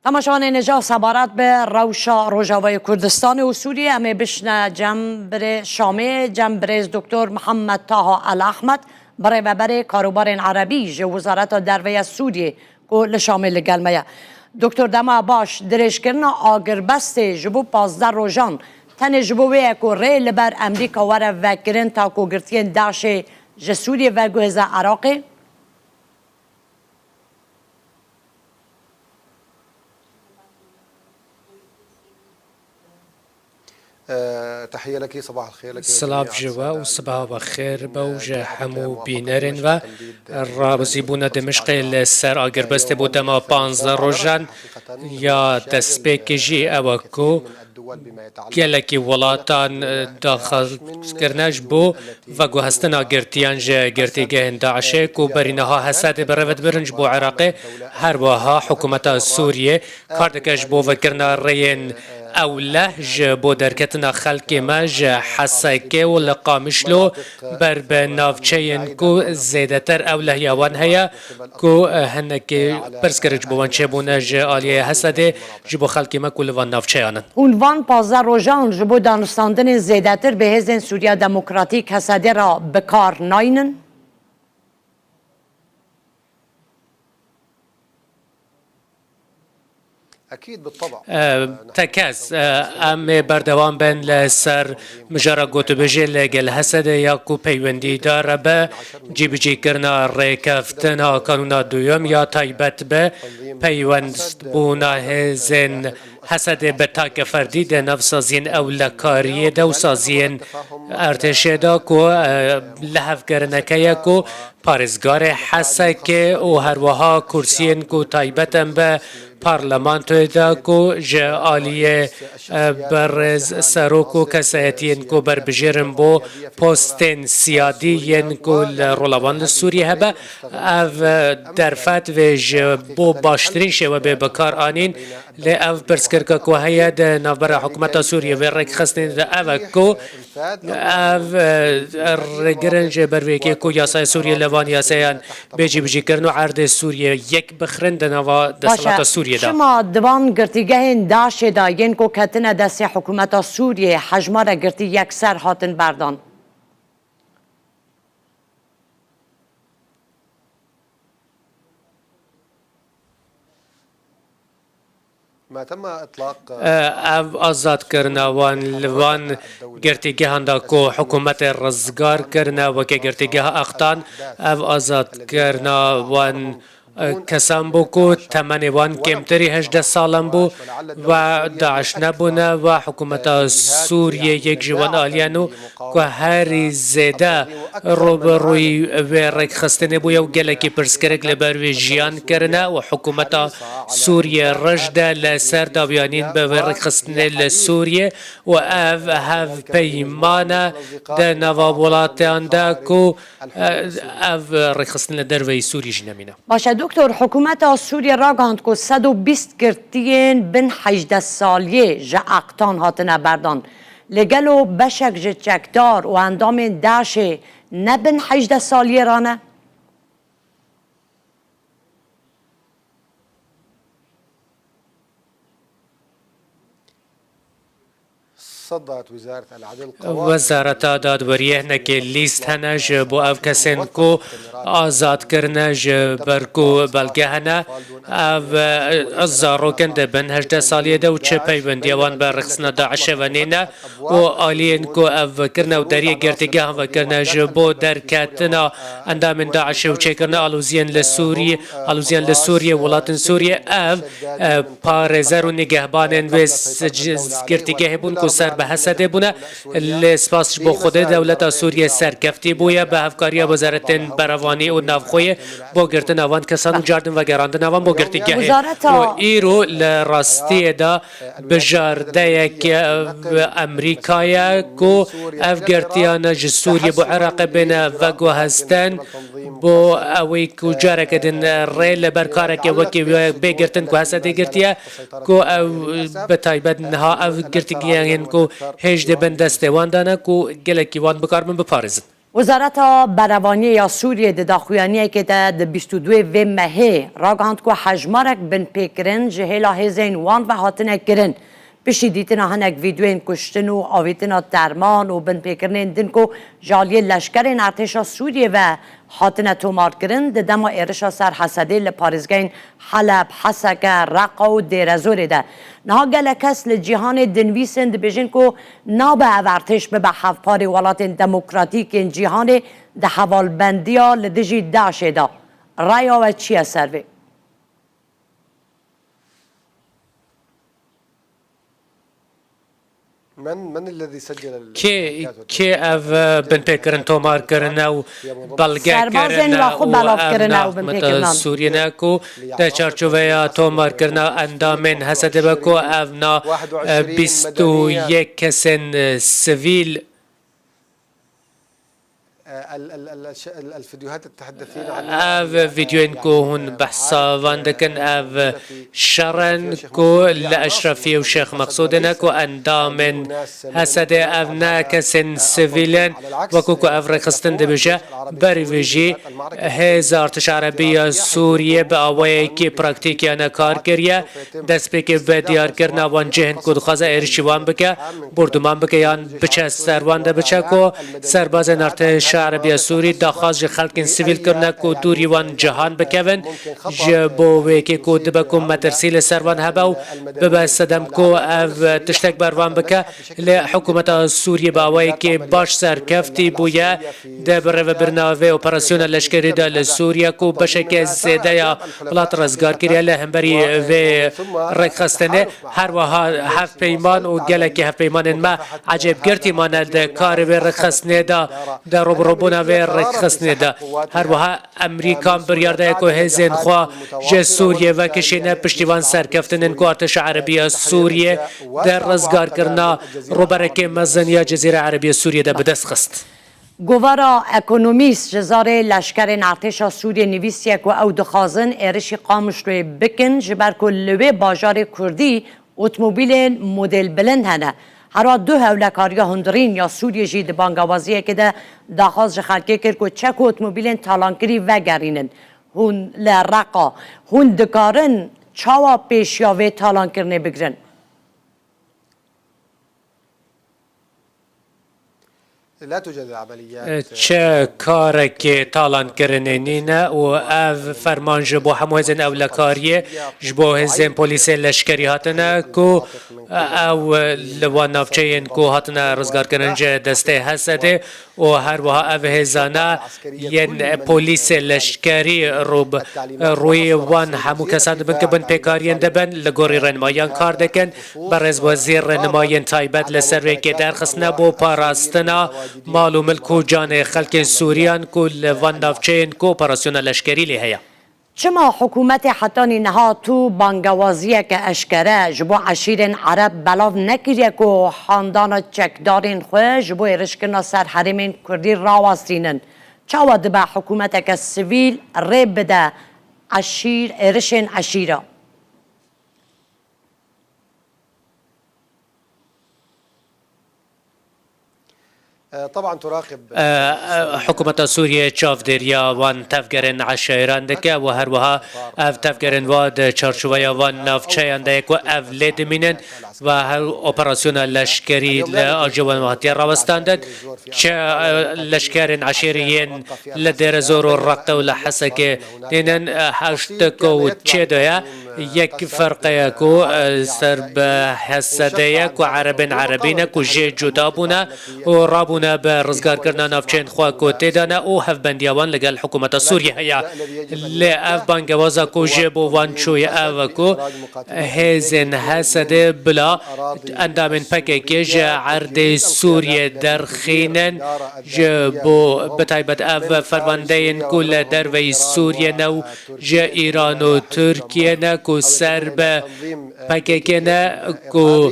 تماشاوان نجا سبارت به روشا روجاوی کردستان و سوریه امی بشن جنبر شامی جنبرز دکتر محمد طه الاحمد برای وبر کاروبار عربی جو وزارت دروی سوریه کو لشامل گلمه دکتر دما باش درش کرنا آگر بست جبو 15 روزان تن جبو وی کو ری لبر امریکا ور وکرن تا کو گرتین داش جسوریه و گوز عراقی تحية لك صباح الخير لك سلاف جوا و صباح بخیر بوجه همو بینرین و رابزی بونا دمشق لسر آگر بسته بودما 15 روزان یا دسپیک جی اوکو گلکی ولاتان داخل کرنش بو و گو هستن آگرتیان جه گرتیگه داعشه کو برینها حسد برود برنج بو عراقی هر واها حکومت سوریه کاردکش بو وکرنا رین اوله بو درکتنا خلق ما حساکه و لقامشلو بر به نافچین کو زیدتر اوله یوان هیا کو هنکی پرسکرج بوان چه بونه آلیه حسده جبو خلق ما کل وان نافچیانن عنوان 15 روزان جبو دانستاندن زیدتر به حزب سوریا دموکراتیک حسده را بکار ناینن أكيد بالطبع تكاس ام بردوان بن لسر مجرى قوت بجي لقل حسد ياكو پيوندي دار با جيب جي کرنا ريكفتنا قانونا دويم یا تايبت با پيوند بونا هزن حسد بتاك فردي ده نفسازين او لكاريه ده و سازين ارتشه ده کو لحف کرنکه يكو پارزگار حسکه و هر وها کرسين کو تايبتن با پارلمان تویدا کو جالیه برز سروکو کسایتین کو بر بجرم بو پستن سیادیین کو رولوان سوریه هبه او درفت و بو باشترین شو به بکار آنین لی او برسکرکا کو هید نوبر حکومت سوریه و رک خستین او کو او رگرنج برویکی کو یاسای سوریه لوان یاسایان بیجی بجی کرنو عرض سوریه یک بخرند نوا دستلات سوریه شما دوان گرتیگه داش داین کو کتنه دست حکومت سوریه حجمار گرتی یکسر هاتن بردان ما تم إطلاق او آزاد کرنا وان گرتیگه هندا کو حکومت رزگار کرنا و که گرتیگه اختان او آزاد کرنا وان کسان بو کو تمن وان کمتری 18 سالم بو و داعش نبونه و حکومت سوریه یک جوان آلیانو که هر زیده روی و رک خستنه بو یو گلکی پرسکرک لبر و جیان کرنه و حکومت سوریه رجده لسر داویانین به رک خستنه لسوریه و هف پیمانه ده نوا ولاتیان ده کو او رک خستنه در وی سوریه جنمینه باشه دکتر حکومت سوریه را گاند که 120 گرتین بن 18 سالیه جا اقتان هاتنه بردان لگلو بشک جا چکدار و اندام داشه نه بن 18 سالیه رانه وزارت دادوریه نکه لیست هنج بو او کسین کو آزاد کرنج برکو بلگه هنه او ازارو کنده بن 18 سالیه ده و چه پیوندی وان بر رخصنا داعش و نینه و آلین کو او کرنه و دریه گرتگه هم و کرنج بو درکتنا اندام داعش و چه کرنه آلوزیان لسوریه ولاتن سوریه او پارزر و نگهبانن و گرتگه بون کو سر به حسده بونه لسپاس بو خود دولت سوریه سرکفتی بویه به افکاری وزارت بروانی و نافخوی با گرتن آوان کسان و جاردن و گراندن آوان با گرتی گهه و ایرو لراستی دا بجارده یک امریکای کو اف گرتیان سوریه بو عراق بین و گو هستن بو اوی کو جاره کدن ریل برکاره که وکی بگرتن کو حسده گرتیه کو او بتایبت نها او گرتی گهن کو هجده بن دسته وان دانه کو گلکی وان بکار من بپارزن وزارت بروانی یا سوریه د داخویانی که د 22 و مهی راگاند که حجمارک بن پیکرن جهلا هزین وان و هاتنه کرن پشتی دیتنا هنک ویدیوین کشتن و آویتنا درمان و بن پیکرنین دن که جالی لشکرین ارتشا سوریه و هاتنه تومار کرن د دما ایرشا سر حسده لپارزگین حلب، حسکه، رقا و دیرزوری ده نها گل کس لجیهان دنویسن ده بیجن که نابه او ارتش به حفپاری ولات دموکراتیک جیهان ده حوالبندی ها لدجی داشه ده رای و چیه سروی؟ من الذي سجل که او بن پیکرن تومار کرن و بلگه سربازین و خود بلاف کرن و بن پیکرن سوریه نکو در چارچوبه تومار کرن اندامن حسده بکو او نا 21 کسن سویل الفيديوهات تتحدثين عن او فيديوين كو هون بحثا واندكن او شرن كو لأشرفي وشيخ مقصودنا كو اندامن هسد او ناكسن سيفيلين وكو او رخصتن دبجة بريفيجي هزار ارتش عربية سوريا بأوائي كي براكتيكي انا كار كريا دست بكي بديار كرنا وانجهن كو دخوازا ارشيوان بكا بردومان بكا يان بچه سروان ده بچه كو سربازن ارتش عربية سوري داخاز خلق سيفيل کرنا کو دوری وان جهان بکوین جبو ویکی کو دبکو مترسیل سروان هباو ببا صدم کو او تشتک بروان بکا لحکومت سوریه باوی که باش سرکفتی بویا دبر و برناوه اپراسیون لشکری دا لسوریا کو بشک زیده یا بلات رزگار کریه لهمبری و رکخستنه هر وها هفت پیمان و گلک هفت پیمان ما عجب گرتی ماند کار و رکخستنه دا در روبروبونا و رکخستنه دا هر وها امریکان بریارده کو هزین خوا جه سوریه و کشینه پشتیوان سرکفتنن کو ارتش عربی سوریه در رزگار کرنا روبرک مزنیا جزیره عربی سوریه ده بدست خست گوارا اکونومیست جزاره لشکر ارتش سوریه نویسیه که او دخازن ارشی قامش روی بکن جبر که لوی باجار کردی اتومبیل مدل بلند هنه هر دو هولکاری هندرین یا سوریه جید بانگوازیه که ده داخاز خلقه کرد که چک اتومبیل تالانکری و گرینن هون لرقا هون دکارن چاوا پیشیاوه تالانکرنه بگرن لا توجد عمليات چه کار که تالان کرنه نینه و او فرمان جبو همو هزین اولکاریه جبو هزین پولیس لشکری هاتنه کو او لوان نافچه کو هاتنه رزگار کرنجه دسته هسته و هر وها او هزانه ین پولیس لشکری روی وان همو کسان بن که بن پیکارین دبن لگوری رنمایان کار دکن برز وزیر رنمایان تایبت لسر که درخصنه بو پاراستنا مال و ملک و جان خلق سوریان کل وان نافچین کو اپراسیون لشکری لی هیا چما حکومت حتانی نها تو بانگوازیه که اشکره جبو عشیرین عرب بلاو نکریه که خاندان چکدارین خواه جبو ارشکنا سر حرمین کردی راواستینن چاوا دبا حکومت که سویل ریب بده عشیر ارشین عشیره طبعا تراقب حکومت سوریه چاف دریا وان تفگرن عشایران دکه و هر وها اف تفگرن واد چارچوبه وان نافچه دک و اف لید مینن و هر اپراسیون لشکری لاجوان وحتیار راوستاندد چه لشکرین عشیریین لدر زور و رقت و لحسک دینن هشتکو چه دویا یک فرقه کو سرب حسده کو عربین کو جه جدا بونه و رابونه به رزگار کردن نافچین خوا کو تدانه او هف بندیوان لگل حکومت سوریه هیا ل اف بانگوازا کو جه بو وان چوی او کو هزن حسده بلا اندامن پکه جه عرد سوریه در خینن جه بو بتایبت اف فرماندهین کل در وی سوریه نو جه ایران و ترکیه نه کو سرب پکه نه کو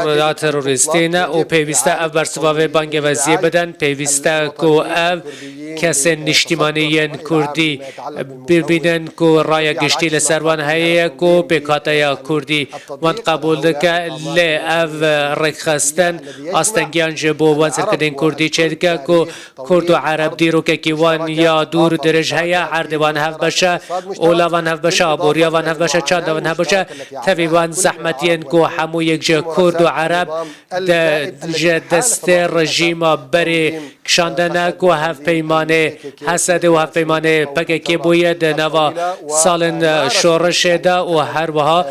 را تروریستینا و پیوسته اف برسواوی بانگ وزیه بدن پیوسته کو اف کس نشتیمانی کردی ببینن کو رای گشتی لسروان هایی کو بکاتای کردی وان قبول دکه لی اف رکخستن آستنگیان جبو وان سرکدین کردی چه کو کرد و عرب دیرو که کیوان یا دور درج هیا عرض وان هف بشه اولا وان هف بشه بوریا وان هف بشه چند وان هف بشه تفی وان زحمتین کو همو یک جا کرد و عرب دست رژیم بری کشاندن کو هف پیمانه حسد و هف پیمانه پک کی بوید نوا سالن شورش ده و هر وها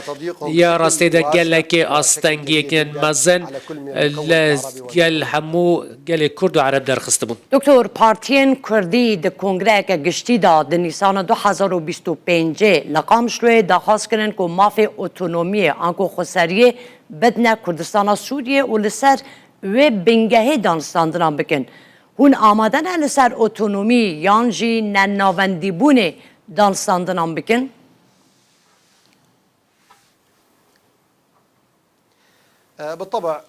یا راستی ده گله که آستنگی کن مزن گل همو گل کرد و عرب در خستبون دکتر پارتین کردی د کنگره که گشتی دا د نیسان 2025 لقام شلوی دخواست کرن که مافی اوتونومی آنکو خسریه بدنه کردستان سوریه و لسر و بنگهی دانستاندنان بکن هون آمادن لسر اوتونومی یانجی نناوندی بونه دانستاندنان بکن بالطبع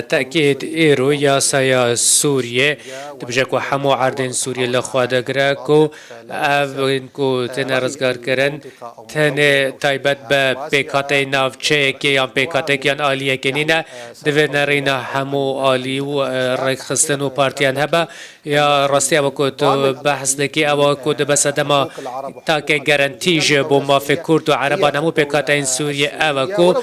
تأكيد إيرو يا سايا سوريا تبجاكو حمو عردين سوريا لخوادا جراكو أفنكو تنا رزقار كرن تنا تايبت ببيكاتي نافچه كي يان بيكاتي كيان آلية كنينة دوينا رينا حمو آلي و رخصتن و بارتيان هبا يا راستي اوكو تو بحث لكي اوكو دبس دما تاكي جارانتيج بو ما في كورد و عربان همو بيكاتين سوريا اوكو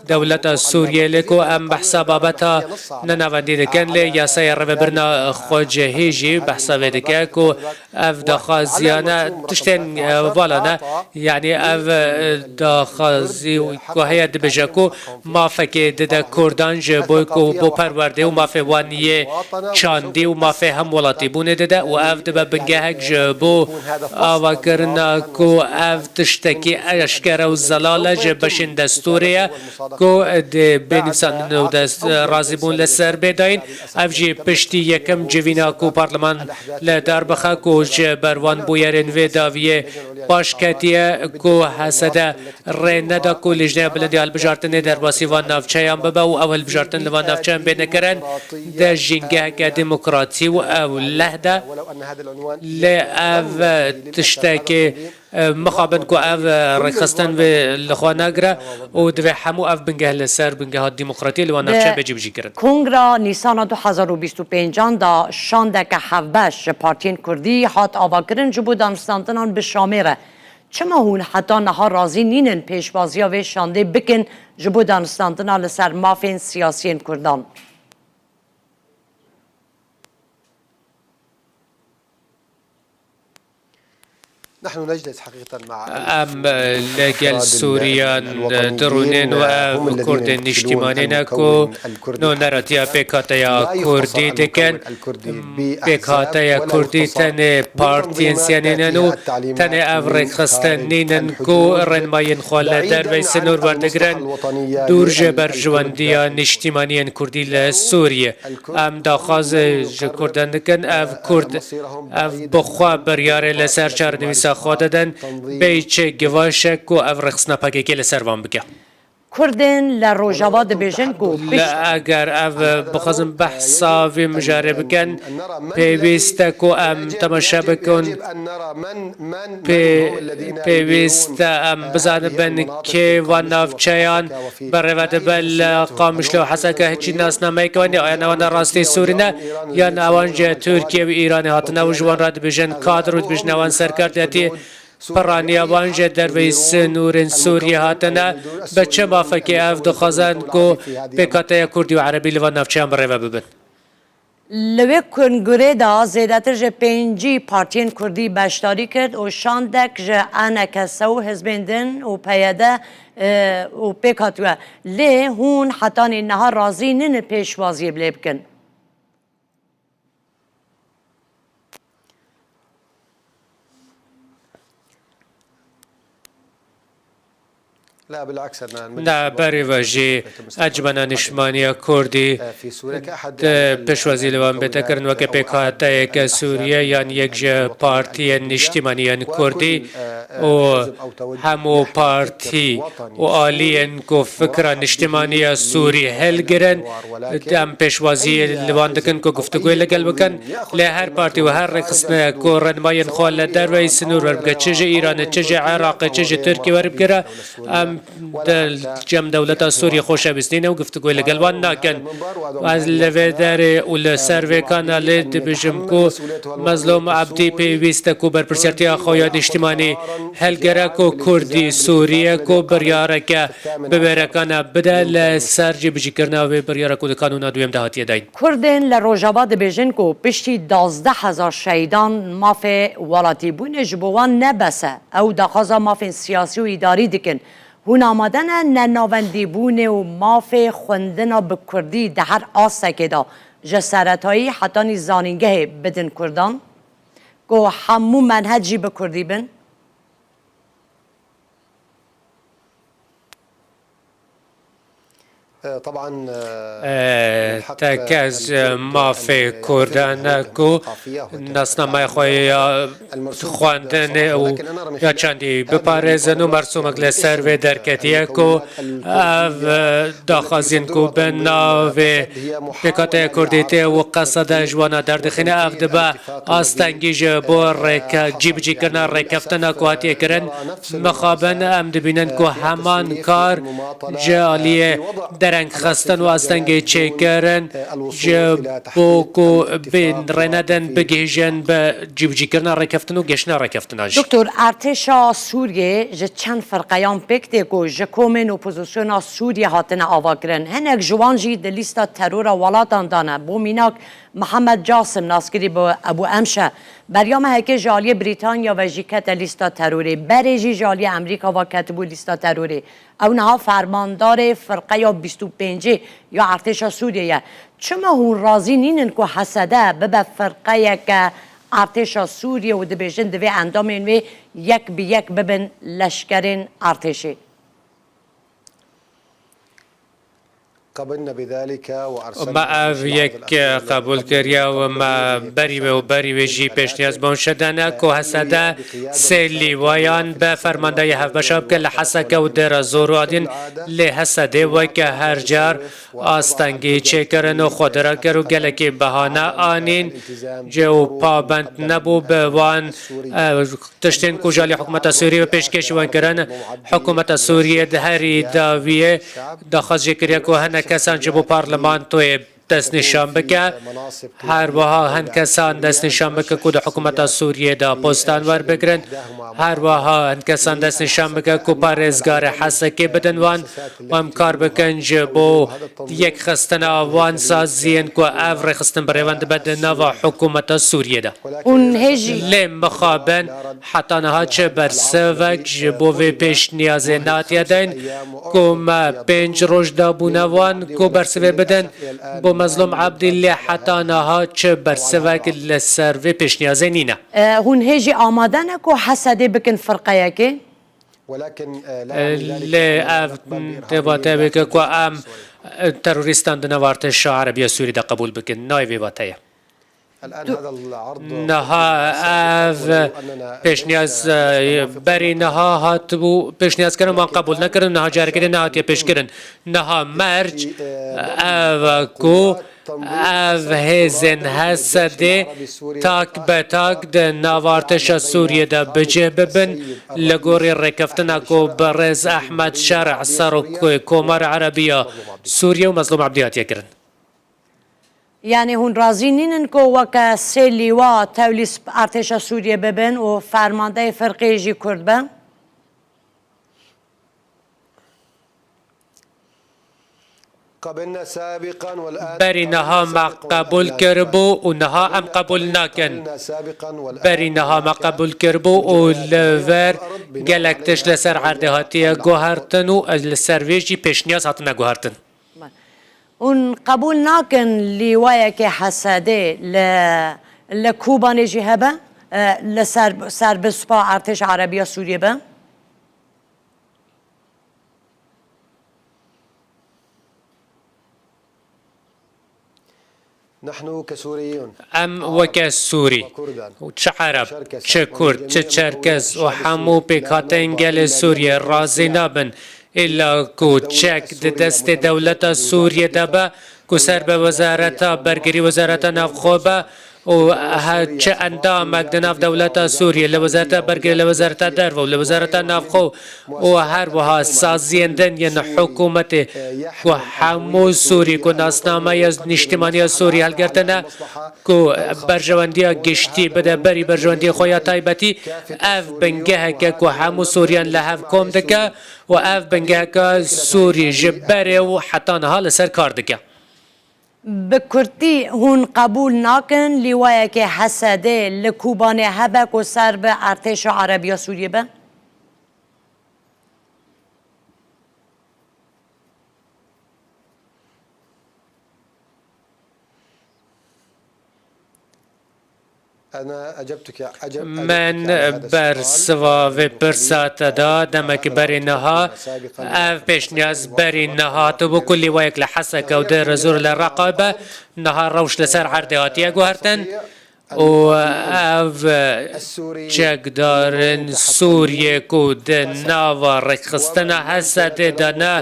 دولة سوريا لكو ام بحثا بابتا نناوندی دکن لی یا سایر برنا خوج هیجی بحثا بدکه کو اف دخازیانه تشتن والانا يعني اف دخازی کو هيا دبجاكو ما فكي ددا كردان جبو کو بو پرورده و ما في وانيه چاندي و ما في هم ولاتي بونه ددا و اف دبا بنگهك جبو آوا کرنا کو اف تشتكي اشكره و زلاله جبشن دستوريه کو بنفسان نو دست رازی بون لسر بداین اف جی پشتی یکم جوینا کو پارلمان لدار بخا کو بروان بویرن و داویه باشکتیه کو حسده رنه دا کو لجنه بلندی البجارتن در باسیوان نافچه‌ام ببا و اول بجارتن لوان نافچه‌ام بینکرن در جنگه که دموکراتی و او لهده لأف تشتكي مخابن كو اف رخصتن في لخواناغرا و دوی همو اف بنگه لسر بنگه ها ديمقراطية لوان نفچه بجي بجي کرن کنگرا نیسان 2025 دا شانده که حوش پارتین کردی هات آوا کرن جبو دانستاندنان به شامیره چما هون حتی نها رازی نینن پیشبازی و شانده بکن جبو دانستاندنان لسر مافین سیاسین کردان نحن نجلس حقيقة مع لجل سوريان درونين و كردين نشتمانين كو نو نراتيا بكاتايا كردي دكن بكاتايا كردي تاني بارتين سيانينو تاني افريق خستنينن كو رنماين خوال در ويس نور بردگرن دور جبر جوانديا نشتمانين كردي لسوريا ام داخاز كردن دكن اف كرد اف بخوا بريار لسر چار نويسا خوددن بیچه گواشک و افرخصنا پاکی که لسروان بگه کردن لروجاوا دبیجن کو اگر اف بخوزم بحثا و مجارب کن پیوست کو ام تماشا بکن پیوست ام بزن بن که و نافچیان برود بل قامش لو حسا که هیچی ناس نمی کنی آیا نوان راستی سورینه یا نوان جه ترکیه و ایران هاتنه و جوان را دبیجن کادر و دبیجن نوان سرکردیتی پرانی وانجه در ویس نورن سوریه هاتنه بچه مافکی اف دخوازن کو بکاته کردی و عربی لوان نفچه هم بره ببین لوی کنگره دا زیدتر جه پینجی پارتین کردی بشتاری کرد و شاندک جه انکسه و حزبیندن و پیده و پیکاتوه لی هون حتانی نها رازی نین پیشوازی بلی بکن لا بالعكس أن المجلس نه بری وجه اجبنا نشمانی کردی في سوريا كأحد پشوازی لوان بتکرن و که پیکات یک سوریه یعنی یک پارتی نشتیمانی کردی و همو پارتی و آلین کو فکر نشتیمانی سوری هل گرن دم پشوازی لوان دکن کو گفتگوی لگل بکن لهر پارتی و هر قسم کو رنماین خوال در و سنور وربگه چه ایران چه عراق چه ترکی وربگره ام جم دولت سوریه خوش بسنینه و گفتگوی لگلوان ناکن از لودر و سروی کانال دبجم کو مظلوم عبدی پیوسته کو بر پرسیارتی آخویان اجتماعی هلگره کو کردی سوریه کو بریاره که ببرکانه بده لسر جبجی کرنه و بریاره کو دکانونا دویم دهاتی داین کردین لروجاوا دبیجن کو پشتی 12,000 شهیدان مافی ولاتی بونه جبوان نبسه او دخوازا مافی سیاسی و اداری دکن هون آمدن نناوندی بونه و مافی خوندنا بکردی ده هر آسکه دا جسارتایی حتی نیزانینگه بدن کردان که همو منهجی بکردی بن طبعا تکز ما فی کردن کو نسنا ما خوی خواندن و یا چندی بپارزن و مرسومک لسر و درکتیه کو داخازین کو بنا و بکات کردیته و قصد جوانا دردخینه افدبا آستنگیج بو جیب جی کرنا رکفتنا کو هاتی کرن مخابن ام دبینن کو همان کار جالیه درنگ خستن و استنگی چه کرن جبوکو بین رندن بگیجن به جیبجی کرنا رکفتن و گشنا رکفتناش دکتر ارتشا سوریه جه چند فرقیان پکته کو جه کومن اپوزیسیونا سوریه هاتن آوا کرن هنک جوانجی دلیستا ترور ولاتان دانه بو میناک محمد جاسم ناسکری با ابو امشه بریام هکه جالی بریتانیا و جیکت لیستا تروری بریجی جالی امریکا و کتبو لیستا تروری اونها فرماندار فرقه یا 25 یا ارتش سوریه چما هون رازی نینن که حسده ببه فرقه که ارتش سوریه و دبیجن دوی اندامین و یک به یک ببن لشکرین ارتشی قبلنا بذلك وارسلنا ما اف یک قبول کریا و ما بری و جی پیشنیاز بون شدنه که حسده سیلی وایان به فرمانده هف بشاب که لحسکه و در زور آدین لحسده و که هر جار آستنگی چه کرن و خودرا کرو گلکی بهانه آنین جو پابند نبو به وان تشتین کجالی حکومت سوریه پیشکش وان کرن حکومت سوریه دهری داویه داخل جکریا که هنه کسان جبو پارلمان توی دست نشان بکه هر وها هن کسان دست نشان بکه که در حکومت سوریه دا پستان ور بگرن هر وها هن کسان دست نشان بکه که پارزگار حسکی بدن وان و امکار بکن جبو یک خستن آوان سازین که افر خستن بریوند بدن و حکومت سوریه دا اون هجی لیم بخوابن حتی نها چه برسوک جبو و پیش نیاز ناتیه دین که ما 5 روز دا بونوان که برسوه بدن بو مظلوم عبدالله حتی نها چه برسوک لسر و پیش نیازه نینه هون هجی آمادن که حسده بکن فرقه که ولكن لی اف دواته بکه که ام تروریستان دنوارتش عربی سوری دا قبول بکن نای ویواتیه الان هذا العرض نها اف پیشنیاز بری نها هات بو پیشنیاز کردن ما قبول نکردن نها جاری کردن نها تیه پیش کردن نها مرج اف کو اف هزن هسته تاک به تاک ده نوارتش سوریه ده بجه ببن لگوری رکفتن کو برز احمد شرع سر کومار عربیه سوریه و مظلوم عبدیاتیه کردن یعنی هون رازی نینن که وکا سیلی و تولیس ارتش سوریه ببن و فرمانده فرقه جی کرد بن قبلنا سابقا والان بری نها ما قبول کربو و نها ام قبول نکن سابقا والان بری نها ما قبول کربو و لور گلکتش لسر عرده هاتیه گوهرتن و لسر ویجی پیشنیاز هاتنه گوهرتن اون قبول ناکن لیوایه که حسده لکوبان جی هبه لسر بسپا ارتش عربی سوریه به نحن كسوريون ام وک سوری چه عرب چه کرد چه چرکز و همو پیکاتن گل سوریه رازی نبن الا کو چک دست دولت سوریه دبا کو سر به وزارتا برگری وزارتا نفخوبه و چه اندامک دناف دولت سوریه لوزارت برگری لوزارت درو لوزارت نفخو و هر وها سازیندن ین حکومت و همو سوری کو ناسنامه از نشتمانی سوری حل گرتنه کو برجواندی گشتی بده بری برجواندی خویا تایبتی اف بنگه که کو همو سوریان لحف کم دکه و اف بنگه که سوری جبره و حتی نها لسر کار دکه بکردی هون قبول ناکن لیوایه که حسده لکوبانه هبک و سر به ارتش عربی سوریه به؟ من بر سواو پرسات دا دمک بری نها اف پیش نیاز بری نها تو بو کلی وایک لحسک و در زور لرقابه نها روش لسر عردهاتی گوهرتن و اف چکدارن سوریه کو دناوا رخستنا حسد دانا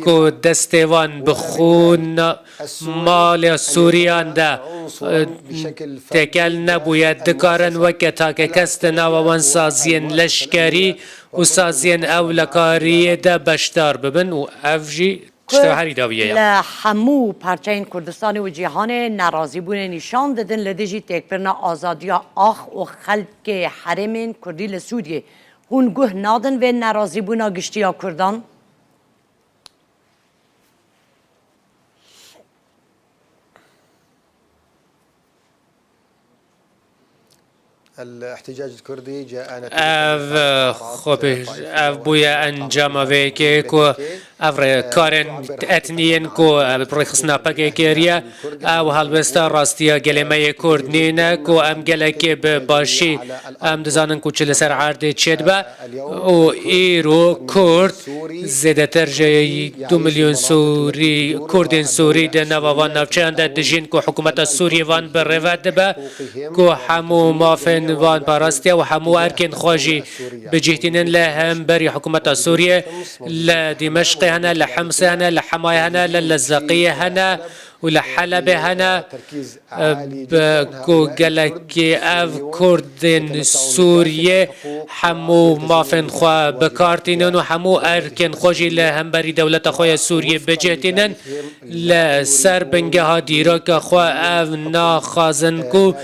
کو دستوان بخون مال سوریان دا تکل نبوید دکارن وکتا که کست ناوان سازین لشکری و سازین اولکاری دا بشتار ببن و افجی اشتهاری داویه لحمو پرچین کردستان و جهان نرازی بونه نشان دادن لدیجی تکبرنا آزادی آخ و خلق حرم کردی لسوریه هون گوه نادن و نرازی بونا گشتی ها کردان الاحتجاج الكردي جاء اف بویا انجام ویکی کو افر کارن اتنین کو برخصنا پکی کریا او هالوستا راستیا گلمه کرد نینه کو ام گلکی باشی ام دزانن کو چل سر عرض چید با او ایرو کرد زیده تر جای 2 میلیون سوری کردین سوری ده نووان نفچند دجین کو حکومت سوری وان برود با کو همو مافن وان پاراستیا و همو ارکن خواجی بجهتینن لهم بری حکومت سوریه لدمشق هنا لحمص هنا لحماية هنا للزقية هنا ولحلب هنا بكو قالك اف كردن سوريا حمو مافن خوا بكارتينن وحمو اركن خوجي لهم بري دولة خويا سوريا بجهتينن لسر بنجها ديراك خوا اف ناخازنكو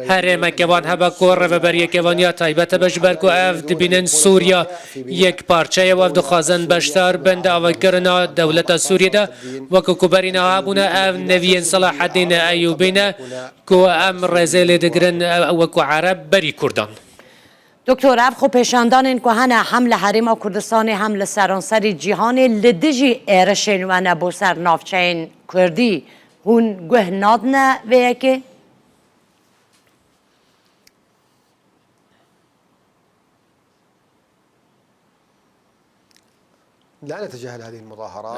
هرم كوان هبا كور وبري كوانيا طيبت بجبركو اف دبينن سوريا يك پارچه و دخازن بشتار بند اوكرنا دولة سوريا دا وكو كبرنا ابونا ام نبيين صلاح الدين ايوبينا كو ام رزيل دگرن وكو عرب بري كردان دکتر اف خو پیشاندان که هنه حمل حریم کردستان حمل سرانسری جهان لدیجی ایرشن و نبو سر نافچین کردی هون گوه نادنه و یکی لا نتجاهل هذه المظاهرات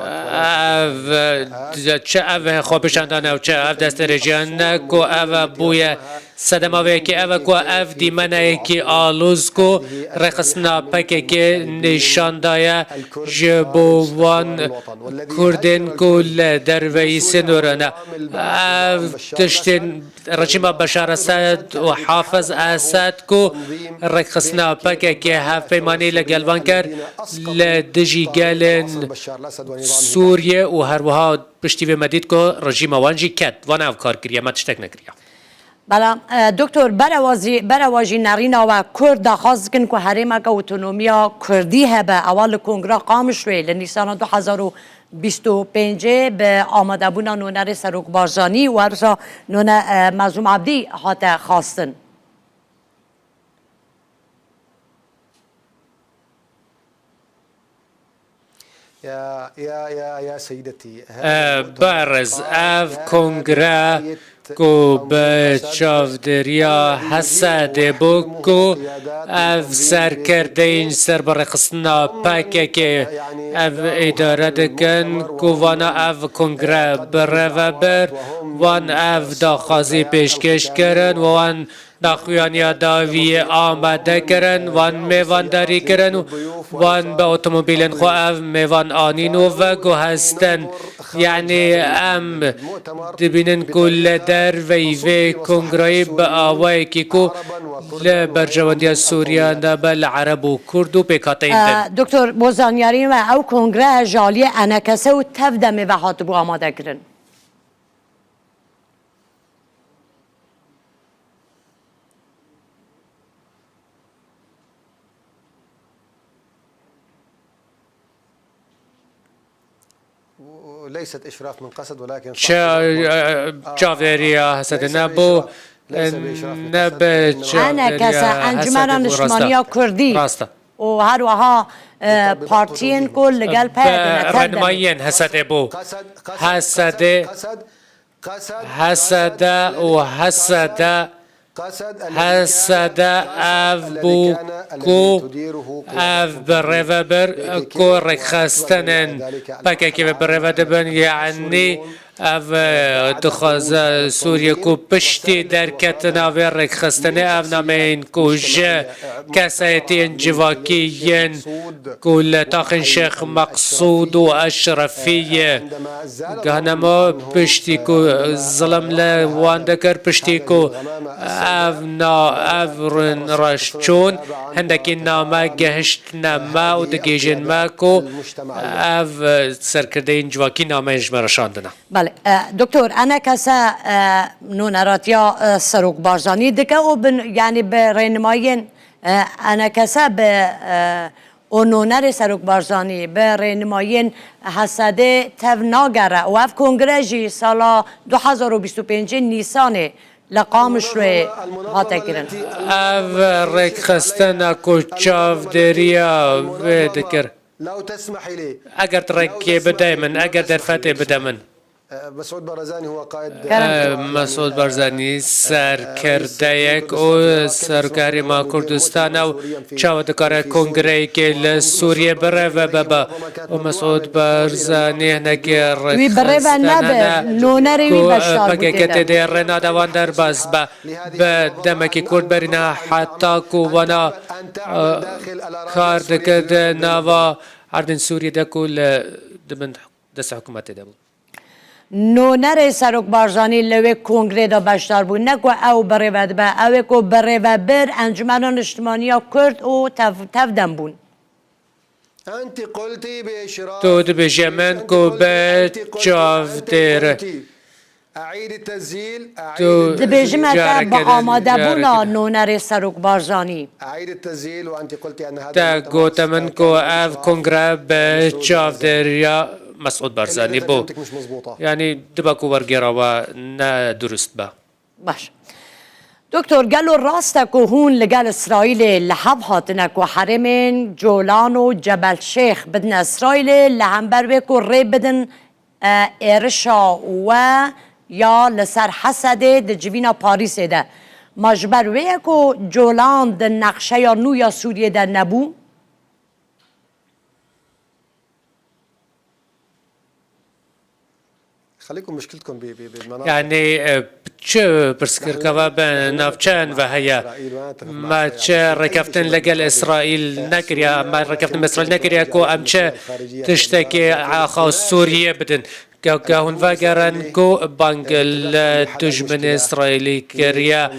چه او خوابشاندانه و چه او دست رجیان کو او بوی صدمه که او کو او دیمنه که آلوز کو رقصنا پکه که نشاندایه جبوان کردن کل دروی سنورانه او تشتین رژیم بشار اسد و حافظ اسد کو رقصنا پکه که هف پیمانی لگلوان کرد لدجی گلن سوریه و هر وها پشتی و مدید که رژیم وانجی کد وان او کار کریه ما تشتک نکریه بله دکتر برواجی نرینا و کرد دخواست کن که حریم که اوتونومیا کردی هبه اول کنگره قام شوی لنیسان 2025 به آماده بونا نونر سروک بارزانی و ارزا نونه مظلوم عبدی هاته خواستن يا سيدتي بارز اف کنگره کو به چاودریا حسد بو کو اف سرکرده این سر برخصنا پاکه که اف اداره دکن کو وانا اف کنگره بره و بر وان اف داخازی پیشکش کرن وان داخویانی داوی آمده کرن وان میوان داری کرن وان به اتومبیلن خو اف میوان آنینو و گو هستن یعنی ام دبینن کل در وی کنگرای با آوای کی کو لبرجواندی سوریا نبل عرب و کرد و پیکاتین دکتر بوزانیاری و او کنگره جالی انکسه و تفدم و هاتبو آماده کرن ليست إشراف من قصد ولكن چاودریا حسد نبو نبه انکسه انجمن نشمانیا کردی و هر وها پارتین کل لگل رنماین حسد بو حسد و حسد اف بو کو اف بره بر کو رخستنن پاکه که بره دبن یعنی اف دخاز سوریه کو پشتی در کتنا و رخستنه اف نامین کوج کسایتین جواکیین کل تاخن شیخ مقصود و اشرفیه گهنما پشتی کو ظلم لوان دکر پشتی کو اف نا افرن راشچون هندکی نامه گهشت نما و دگیجن ما کو اف سرکرده این جواکی نامه اجمرشاندنه بله دکتر انا کسا نونراتیا سروک بارزانی دکه و یعنی به رنماین انا کسا به اونونر سروک بارزانی به رنماین حسده تف ناگره و اف کنگرژی سالا 2025 نیسانه لقامش روی هاته کرن اف رکستن کو چاودریا بدکر لو تسمح لي اگر ترکی بده من اگر در فتح بده من مسعود بارزانی هو قائد مسعود بارزانی سرکرده یک او سرکاری ما کردستان و چاودکار کنگره که لسوریه بره و بابا و مسعود بارزانی هنگی وی بره و نبه نونری وی بشار بوده که در نادوان در باز به دمکی کرد برینه حتی کو وانا کار دکد نوا عردن سوریه دکول دمن دست حکومت ده بود نونر سروک بارزانی لوی کنگره دا بشدار بود نکو او بره ود به او کو بره و بر انجمنان اجتماعی کرد او تفدم بون أنت قلتي بإشراف تو دبیجه من کو به چاودر أعيد التسجيل دبیجه متا با آماده بونا نونر سروک بارزانی أعيد التسجيل وأنت قلتي أن هذا تا گوت من کو اف کنگره به چاودر یا مسعود بارزانی بو مش مزبوطة یعنی دبا کو ورگیرا و نه درست با باش دکتر گلو راست کو هون لگل اسرائیل لحب هاتنه کو حرمین جولان و جبل شیخ بدن اسرائیل لهمبر و کو ری بدن ارشا و یا لسر حسده د جوینا پاریس ده مجبر و کو جولان د نقشه یا نو یا سوریه ده نبو خليكم مشكلتكم بالمناطق یعنی چه پرسکرکوا به نافچان و هیا ما چه رکفتن لگل اسرائیل نکریا ما رکفتن اسرائیل نکریا کو ام چه تشتکی آخا سوریه بدن که هون وگرن کو بانگل دجمن اسرائیلی کریا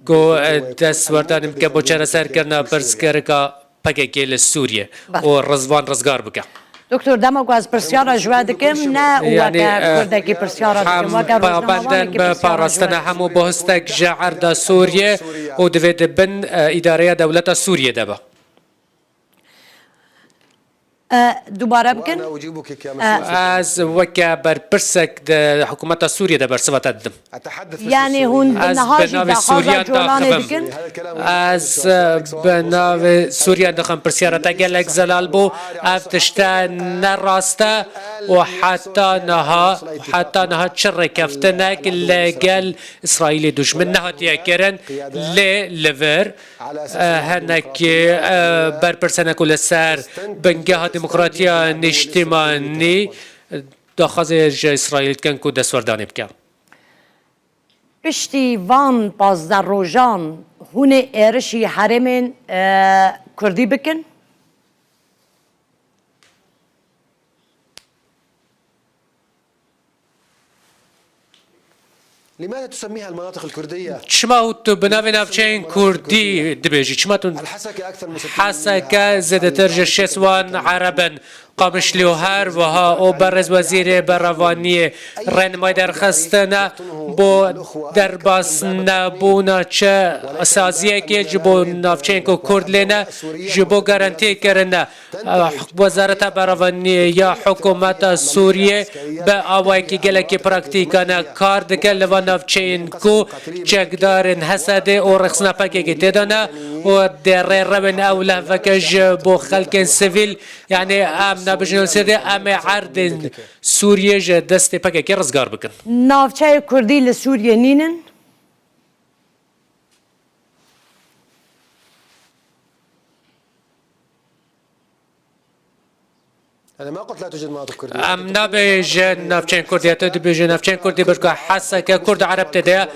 کو دست وردانم که بچه سر کرنا پرسکرکا پکه کل سوریه و رزوان رزگار بکه دکتر دماغ از پرسیار جواد کم نه و که کردکی پرسیار دکم و که بندن به پاراستن همو بهستک جعر دا سوریه و دوید بن اداره دولت سوریه دبا دوباره بکن أنا أجيبك كمسؤول از وکه بر پرسک د حکومت سوریه دبر سوات دم أتحدث یعنی هون از نهاجی بناو دخواه سوریه جولانه داخبم بکن از بناو سوریه دخم پرسیارتا گلک زلال بو اف تشتا نراستا وحتى نها تشر كفتنك لقال إسرائيل دشمن نهاتي كرن لليفر هنك برپرسنه كل سر بنجاه ديمقراطيا نجتماعي داخل إسرائيل كان كود دستوردانی بکن. پشتی وان 15 روزان هونه ارشی حرم کردی بکن؟ لماذا تسميها المناطق الكردية؟ شما هو تو بناوی نافچین کردی دبیجی شما تو الحسكة أكثر من 60% حسكا زدتر جشسوان عربا قامش لوهر وها او برز وزیر بروانی رنمای درخستنا بو درباس نبونا چه سازیه که جبو نافچین کو کرد لینا جبو گارانتی کرنا وزارت بروانی یا حکومت سوریه به آوائی که گلکی پراکتیکانا کار دکل لوا نافچین کو چکدارن حسده او رخصنا پاکی که تدانا و در ربن اوله فکج بو خلق سویل یعنی امنا بجنو سده ام عرد سوریه جه دست پاکی که رزگار بکن نافچه کردی لسوریه نینن؟ أنا ما قلت لا توجد مناطق كردية. ام نبيجن نافچين كرديات دبيجن نافچين كردي بركا حاسة كرد عرب تدايا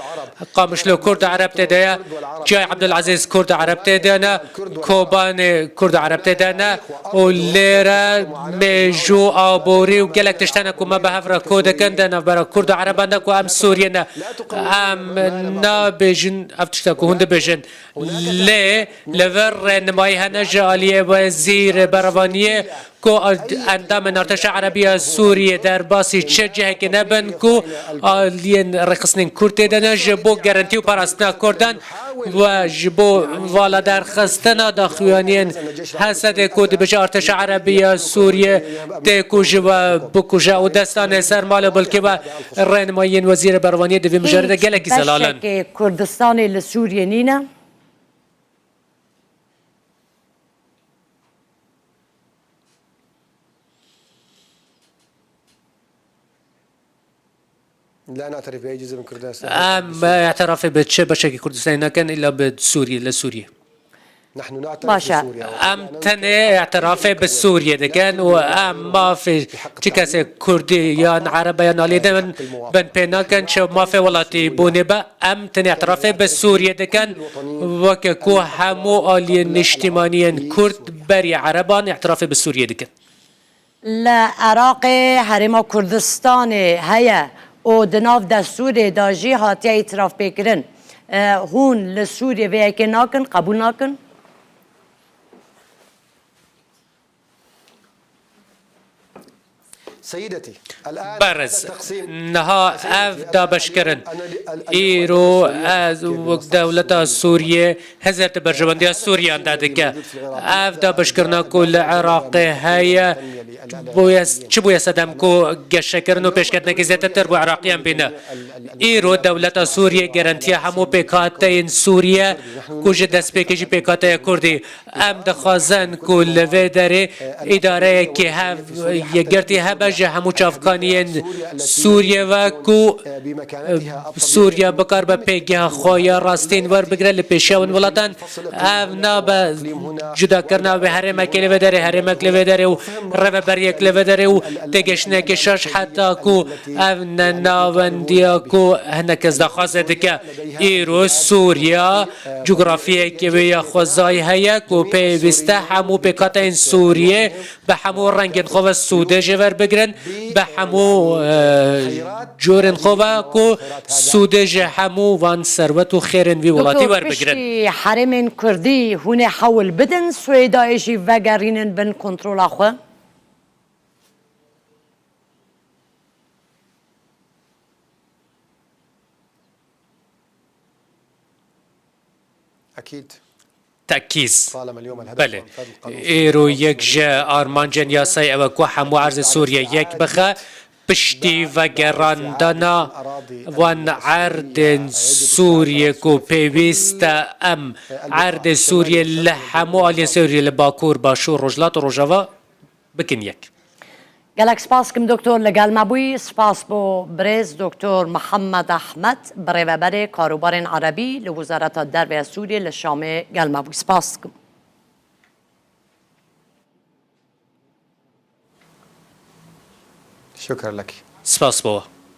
قامش لو كرد عرب تدايا جاي عبد العزيز كرد عرب تدانا كوبان كرد عرب تدانا وليرا ميجو ابوري وقالك تشتانا كوما بهفرا كودا كندنا برا كرد عرب عندك وام سورينا ام نبيجن افتشتاكو هند بيجن لي لفر نماي هنجا عليه وزير بروانيه کو اندام ارتش عربی سوریه در باسی چه جهه که نبن کو آلین رخصنین کرده دنه جبو گارنتی و پاراستنا کردن و جبو والا در خستنا داخوانین حسد کود بچه ارتش عربی سوریه تکو جوا بکوجا و دستان سرمال بلکه و رنماین وزیر بروانی دوی مجرده گلکی زلالن بشک کردستان لسوریه نینه؟ لا نعترف بأي جزء من كردستان. ام اعتراف بچه بشكل كردستان نكن الا بسوريا لسوريا نحن نعترف باشا. بسوريا. ام تنه اعتراف بسوريا دكان وام ما في تكاس كردي يان عربيان عليدن بن بينا كان شو ما في ولاتي بونبا ام تنه اعتراف بسوريا دكان وككو همو الين اجتماعيين كرد بري عربان اعتراف بسوريا دكان لعراق حرم کردستان هيا او دناف دستور داجی هاتی اعتراف بکرن هون لسوریه و اگه ناکن قبول ناکن؟ سيدتي الآن برز نها اف دا بشكرن ايرو از دولة سوريا هزرت برجواندية سوريا دادك اف دا بشكرنا كل عراق هيا چه بويا صدام كو گشكرنو پیشکتنا کی زیادتر بو عراقیان بينا ايرو دولة سوريا گارانتيا همو پیکاتين سوريا كوش دست پیکشی پیکاتای کردی ام دخوازن كل ویداره اداره که هف یگرتی هبج همو چافکانین سوریه و کو سوریا بکار به پیگه خواه راستین ور بگره لپیشون ولادن او نا به جدا کرنا به هرمک لوه داره هرمک لوه داره و رو بریک لوه داره و تگشنه کشش حتی کو او نناوندیا کو هنک از دخواسته دکه ایرو سوریا جغرافیه که ویا خوزای هیا کو پیوسته همو پیکات این سوریه به همو رنگین خواه سوده جور بگرن به همو جورن خواه کو سوده جه همو وان ثروت و خیرن وی ولاتی ور بگرن حرم کردی هونه حول بدن سویدایشی وگرینن بن کنترول خواه؟ أكيد. تأكيز بله ایرو یک جه آرمانجن یاسای او که همو عرض سوریه یک بخه پشتی و گراندنا وان عرض سوریه کو پیوست ام عرض سوریه لحمو آلی سوریه لباکور باشور رجلات و رجاوا بکن یک گلک سپاس کم دکتر لگل مبوی سپاس بو برز دکتر محمد احمد برای کاروبار عربی لوزارت دربی سوریه لشام گل مبوی سپاس کم. شكرا لك. سپاس بو